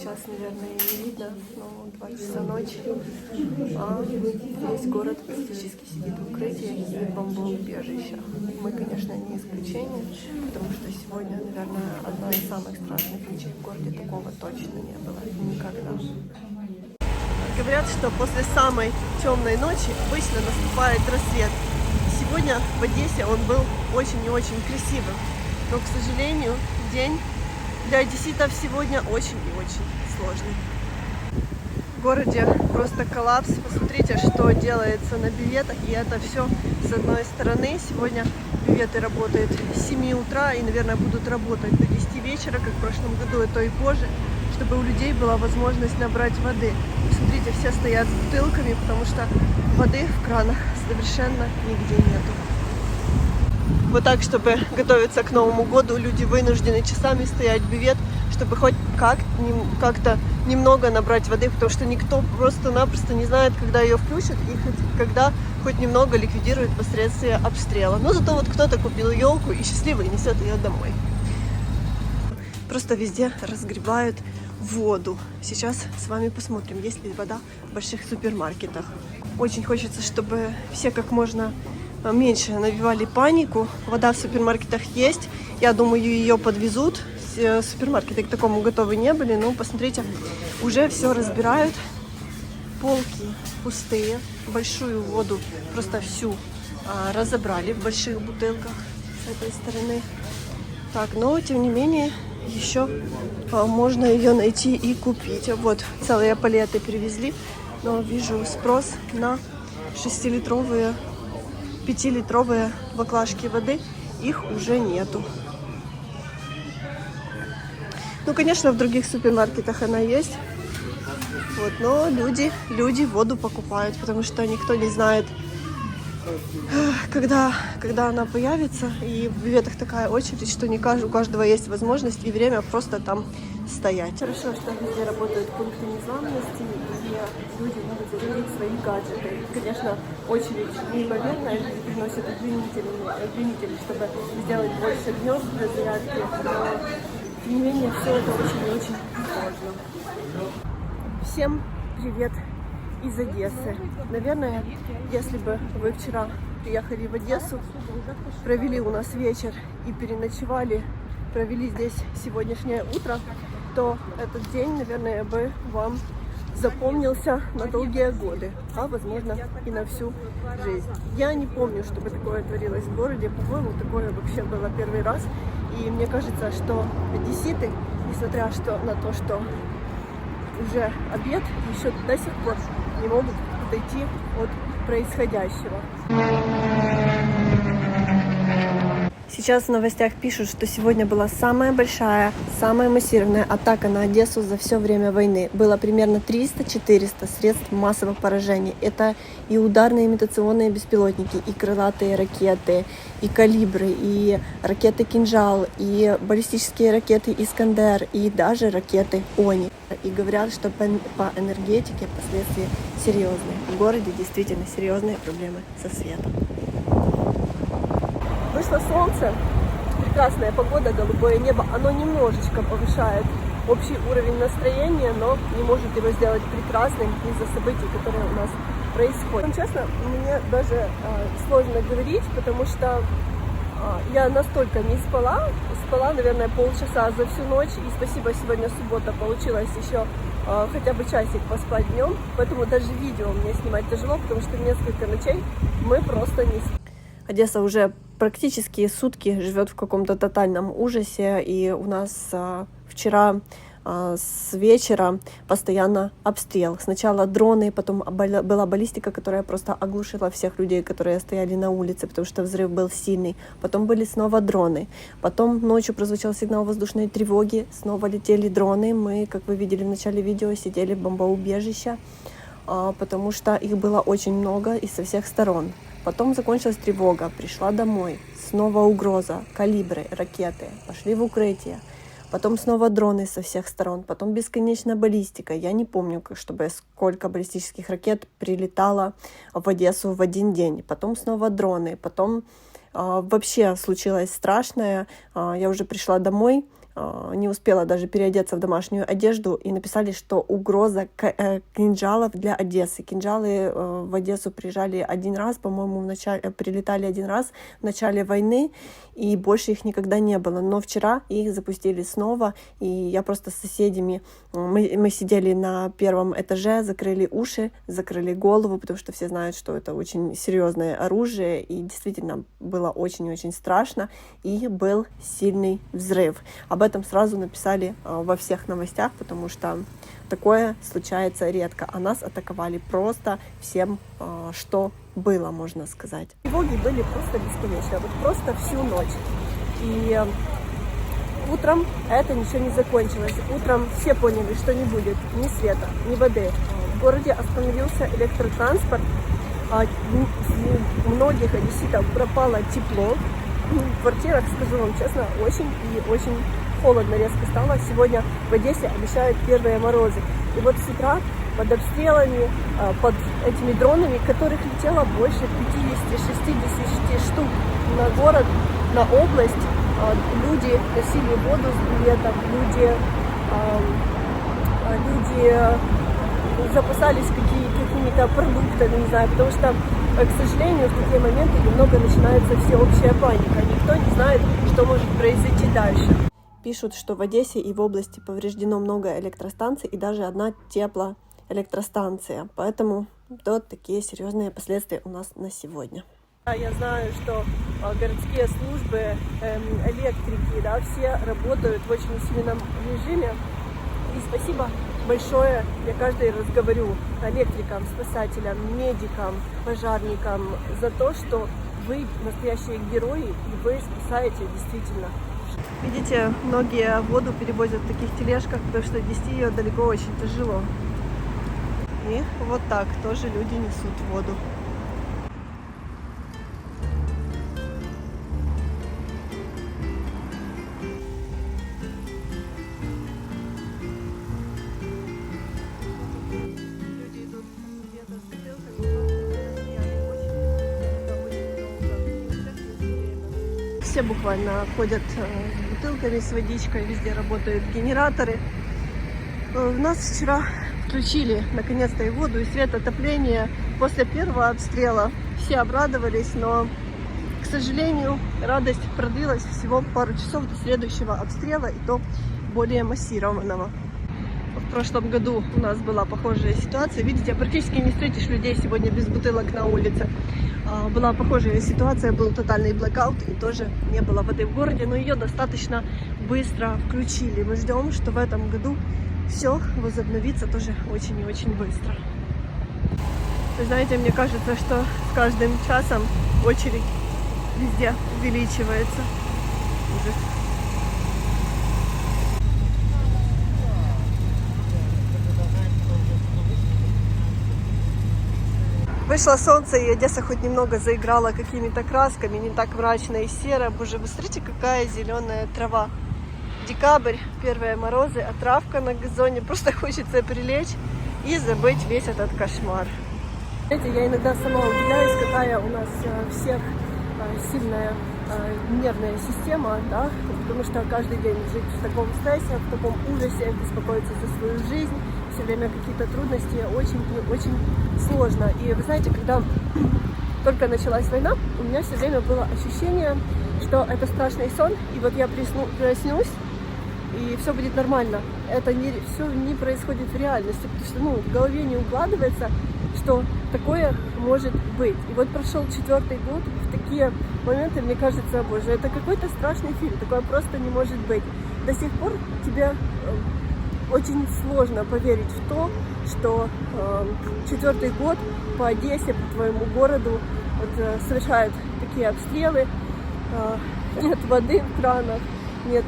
сейчас, наверное, не видно, но 2 часа ночи, а весь город практически сидит в укрытии и в бомбоубежищах. Мы, конечно, не исключение, потому что сегодня, наверное, одна из самых страшных ночей в городе. Такого точно не было никогда. Говорят, что после самой темной ночи обычно наступает рассвет. Сегодня в Одессе он был очень и очень красивым, но, к сожалению, день для одесситов сегодня очень и очень сложный. В городе просто коллапс. Посмотрите, что делается на бюветах. И это все с одной стороны. Сегодня бюветы работают с 7 утра и, наверное, будут работать до 10 вечера, как в прошлом году, и то и позже, чтобы у людей была возможность набрать воды. Посмотрите, все стоят с бутылками, потому что воды в кранах совершенно нигде нету. Вот так, чтобы готовиться к Новому году, люди вынуждены часами стоять в бювет, чтобы хоть как-то немного набрать воды, потому что никто просто-напросто не знает, когда ее включат и когда хоть немного ликвидируют последствия обстрела. Но зато вот кто-то купил елку и счастливый несет ее домой. Просто везде разгребают воду. Сейчас с вами посмотрим, есть ли вода в больших супермаркетах. Очень хочется, чтобы все как можно меньше навевали панику. Вода в супермаркетах есть. Я думаю, ее подвезут. Супермаркеты к такому готовы не были. Но посмотрите, уже все разбирают. Полки пустые. Большую воду просто всю разобрали в больших бутылках с этой стороны. Так, но тем не менее еще можно ее найти и купить. Вот целые палеты привезли. Но вижу спрос на 6-литровые 5-литровые баклажки воды, их уже нету. Ну, конечно, в других супермаркетах она есть. Вот, но люди воду покупают, потому что никто не знает, когда она появится. И в бюветах такая очередь, что не у каждого есть возможность и время просто там стоять. Хорошо, что везде работают пункты незламности, и люди могут зарядить свои гаджеты. И, конечно, очередь неимоверная, люди приносят удлинители, чтобы сделать больше гнезд для зарядки, но, тем не менее, все это очень и очень сложно. Всем привет из Одессы. Наверное, если бы вы вчера приехали в Одессу, провели у нас вечер и переночевали, провели здесь сегодняшнее утро, то этот день, наверное, бы вам запомнился на долгие годы, а возможно и на всю жизнь. Я не помню, чтобы такое творилось в городе. По-моему, такое вообще было первый раз. И мне кажется, что одесситы, несмотря на то, что уже обед, еще до сих пор не могут отойти от происходящего. Сейчас в новостях пишут, что сегодня была самая большая, самая массированная атака на Одессу за все время войны. Было примерно 300-400 средств массового поражения. Это и ударные имитационные беспилотники, и крылатые ракеты, и калибры, и ракеты «Кинжал», и баллистические ракеты «Искандер», и даже ракеты «Они». И говорят, что по энергетике последствия серьезные. В городе действительно серьезные проблемы со светом. Вышло солнце, прекрасная погода, голубое небо. Оно немножечко повышает общий уровень настроения, но не может его сделать прекрасным из-за событий, которые у нас происходят. Честно, мне даже сложно говорить, потому что я настолько не спала, наверное, полчаса за всю ночь, и спасибо, сегодня суббота, получилось еще хотя бы часик поспать днем, поэтому даже видео мне снимать тяжело, потому что несколько ночей мы просто не спим. Одесса уже практически сутки живет в каком-то тотальном ужасе, и у нас вчера с вечера постоянно обстрел. Сначала дроны, потом была баллистика, которая просто оглушила всех людей, которые стояли на улице, потому что взрыв был сильный. Потом были снова дроны. Потом ночью прозвучал сигнал воздушной тревоги, снова летели дроны. Мы, как вы видели в начале видео, сидели в бомбоубежище, потому что их было очень много и со всех сторон. Потом закончилась тревога, пришла домой, снова угроза, калибры, ракеты, пошли в укрытие. Потом снова дроны со всех сторон, потом бесконечная баллистика. Я не помню, чтобы сколько баллистических ракет прилетало в Одессу в один день. Потом снова дроны, потом вообще случилось страшное. Я уже пришла домой, не успела даже переодеться в домашнюю одежду, и написали, что угроза кинжалов для Одессы. Кинжалы в Одессу приезжали один раз, по-моему, прилетали один раз в начале войны, и больше их никогда не было. Но вчера их запустили снова, и я просто с соседями, мы сидели на первом этаже, закрыли уши, закрыли голову, потому что все знают, что это очень серьезное оружие, и действительно было очень-очень страшно, и был сильный взрыв. Об этом сразу написали во всех новостях, потому что такое случается редко. А нас атаковали просто всем, что было, можно сказать. Тревоги были просто бесконечные, вот просто всю ночь. И утром это ничего не закончилось. Утром все поняли, что не будет ни света, ни воды. В городе остановился электротранспорт. У многих одесситов пропало тепло. В квартирах, скажу вам честно, очень и очень холодно резко стало. Сегодня в Одессе обещают первые морозы. И вот с утра под обстрелами, под этими дронами, которых летело больше 50-60 штук на город, на область, люди носили воду с билетов, люди запасались какими-то продуктами, не знаю, потому что, к сожалению, в такие моменты немного начинается всеобщая паника. Никто не знает, что может произойти дальше. Пишут, что в Одессе и в области повреждено много электростанций и даже одна теплоэлектростанция. Поэтому вот такие серьезные последствия у нас на сегодня. Я знаю, что городские службы, электрики, да, все работают в очень усиленном режиме. И спасибо большое, я каждый раз говорю электрикам, спасателям, медикам, пожарникам за то, что вы настоящие герои и вы спасаете действительно. Видите, многие воду перевозят в таких тележках, потому что нести ее далеко очень тяжело. И вот так тоже люди несут воду. Все буквально ходят с бутылками, с водичкой, везде работают генераторы. У нас вчера включили наконец-то и воду, и свет, отопление. После первого обстрела все обрадовались, но, к сожалению, радость продлилась всего пару часов до следующего обстрела, и то более массированного. В прошлом году у нас была похожая ситуация. Видите, практически не встретишь людей сегодня без бутылок на улице. Была похожая ситуация, был тотальный блэкаут, и тоже не было воды в городе, но ее достаточно быстро включили. Мы ждем, что в этом году все возобновится тоже очень и очень быстро. Вы знаете, мне кажется, что с каждым часом очередь везде увеличивается. Ужас. Вышло солнце, и Одесса хоть немного заиграла какими-то красками, не так мрачно и серо. Боже, посмотрите, какая зеленая трава. Декабрь, первые морозы, а травка на газоне. Просто хочется прилечь и забыть весь этот кошмар. Знаете, я иногда сама удивляюсь, какая у нас всех сильная нервная система, да, потому что каждый день жить в таком стрессе, в таком ужасе, беспокоиться за свою жизнь, все время какие-то трудности, очень и очень сложно. И вы знаете, когда только началась война, у меня все время было ощущение, что это страшный сон, и вот я проснусь, и все будет нормально. Это все не происходит в реальности, потому что в голове не укладывается, что такое может быть. И вот прошел 4-й год, в такие моменты мне кажется, боже, это какой-то страшный фильм, такое просто не может быть. До сих пор тебе очень сложно поверить в то, что 4-й год по Одессе, по твоему городу совершают такие обстрелы, нет воды в кранах, нет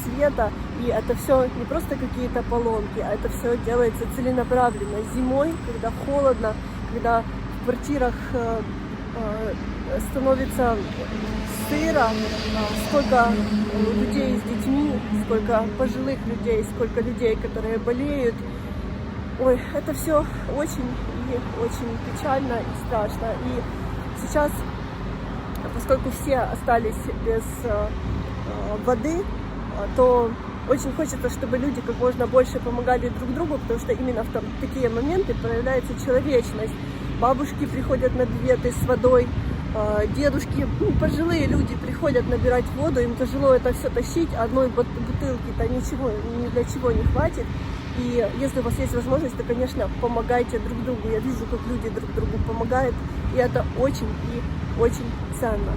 света, и это все не просто какие-то поломки, а это все делается целенаправленно. Зимой, когда холодно, когда в квартирах становится сыро, сколько людей с детьми, сколько пожилых людей, сколько людей, которые болеют. Ой, это все очень и очень печально и страшно. И сейчас, поскольку все остались без воды, то очень хочется, чтобы люди как можно больше помогали друг другу, потому что именно в такие моменты проявляется человечность. Бабушки приходят на биветы с водой, дедушки, пожилые люди приходят набирать воду, им тяжело это все тащить, одной бутылки-то ничего, ни для чего не хватит. И если у вас есть возможность, то, конечно, помогайте друг другу. Я вижу, как люди друг другу помогают, и это очень и очень ценно.